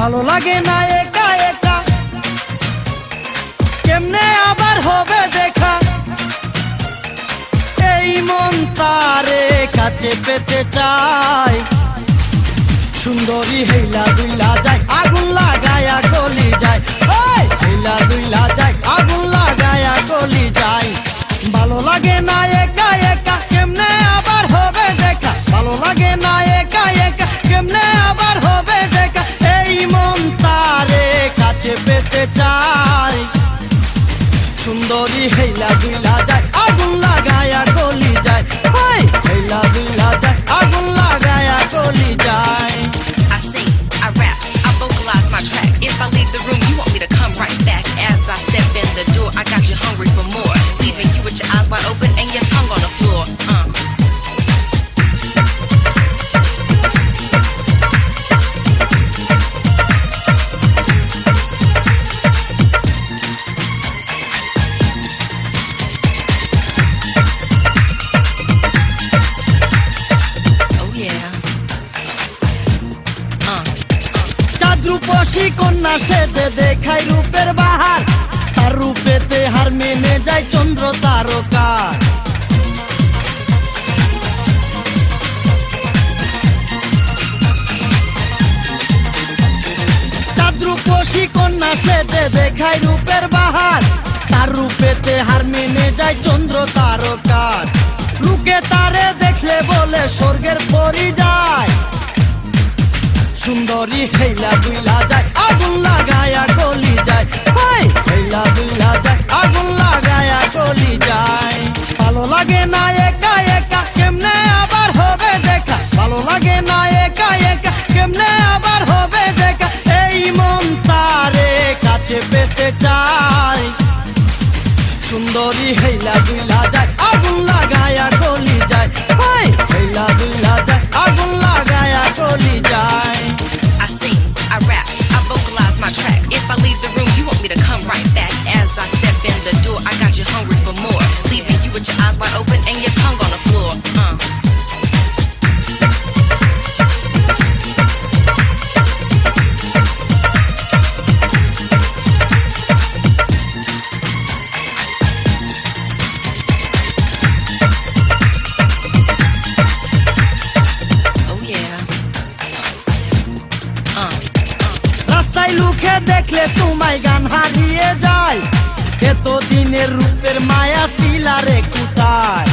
ভালো লাগে না একা একা, কেমনে আবার হবে দেখা। এই মন তারে কাছে পেতে চাই, সুন্দরী হেলা দুইলা যায় আগুন লাগায়া গলি যায়। হেলা দুইলা যায় আগুন লাগায়া গলি যায়। ভালো লাগে না একা একা, কেমনে আবার হবে দেখা। ভালো লাগে না একা একা, কেমনে আবার হবে দেখা। এই মন তারে কাছে পেতে চাই, সুন্দরী হেলা দুইলা যায় আগুন লাগায়া গলি যায়। হেলা দুইলা যায় আগুন লাগায়া গলি যায়। I sing, I rap, I vocalize my track. If I leave the room, you want me to come right back. As I step in the door, I got you hungry for more, leaving you with your eyes wide open and your tongue on the floor. রূপসী কন্যা সেজে দেখায় রূপের বাহার, তার রূপেতে হার মেনে যায় চন্দ্র তারকার। চাঁদ রূপসী কন্যা সেজে দেখায় রূপের বাহার, তার রূপেতে হার মেনে যায় চন্দ্র তারকার। লোকে তারে দেখলে বলে স্বর্গের পরি যায়, সুন্দরী হেলা দুইলা যায় আগুন লাগায়া গলি যায়। হেলা দুইলা যায় আগুন লাগায়া গলি যায়। ভালো লাগে না একা একা, কেমনে আবার হবে দেখা। ভালো লাগে না একা একা, কেমনে আবার হবে দেখা। এই মন তারে কাছে পেতে চাই, সুন্দরী হেলা দুইলা যায় আগুন লাগায়া গলি যায়। হেলা দুইলা যায় আগুন লাগায়া গলি যায়। I sing, I rap, I vocalize my track. If I leave the room, you want me to come right back. As I step in the door, I got you hungry for more, leaving you with your eyes wide open and your tongue on the floor. রাস্তায় লুকে দেখলে তোমায় গান হারিয়ে যায়, এত দিনের রূপের মায়া শিলারে কুটায়।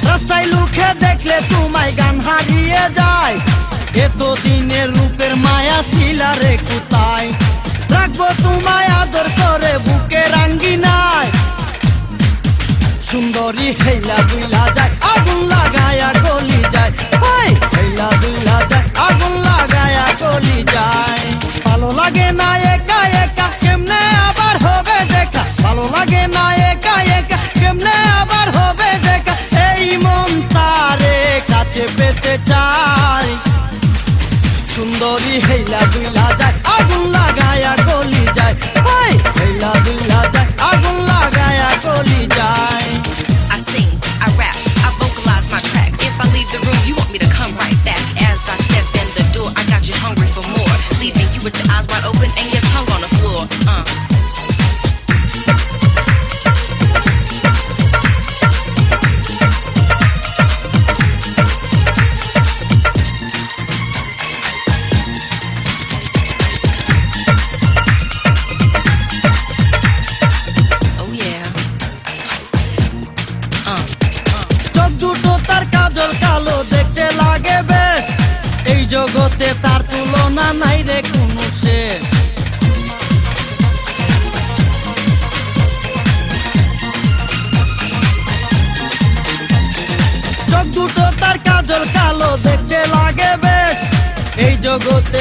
রাস্তায় লুকে দেখলে তোমায় গান হারিয়ে যায়, এত দিনের রূপের মায়া শিলারে কুটায়। রাখবো তোমায় আদর করে বুকে রাঙ্গিনায়, সুন্দরী হেলা দুইলা যায় আগুন লাগায়া গলি যায়। হেলা দুইলা যায় আগুন লাগায়া গলি যায়। ভালো লাগে না একা একা, কেমনে আবার হবে দেখা। ভালো লাগে না একা একা, কেমনে আবার হবে দেখা। এই মন তারে কাছে পেতে চাই, সুন্দরী হেলা দুইলা যায় আগুন লাগায়া গলি যায়। হেলা দুইলা যায় আগুন লাগায়া গলি যায়। I sing, I rap, I vocalize my track. If I leave the room, you want me to come right back. As I step in the door, I got you hungry for more, leaving you with your eyes wide open and your tongue on the floor. চোখ দুটো তার কাজল কালো দেখতে লাগে বেশ, এই জগতে তার তুলনা নাই রে কোনো শেষ। চোখ দুটো তার কাজল কালো দেখতে লাগে বেশ, এই জগতে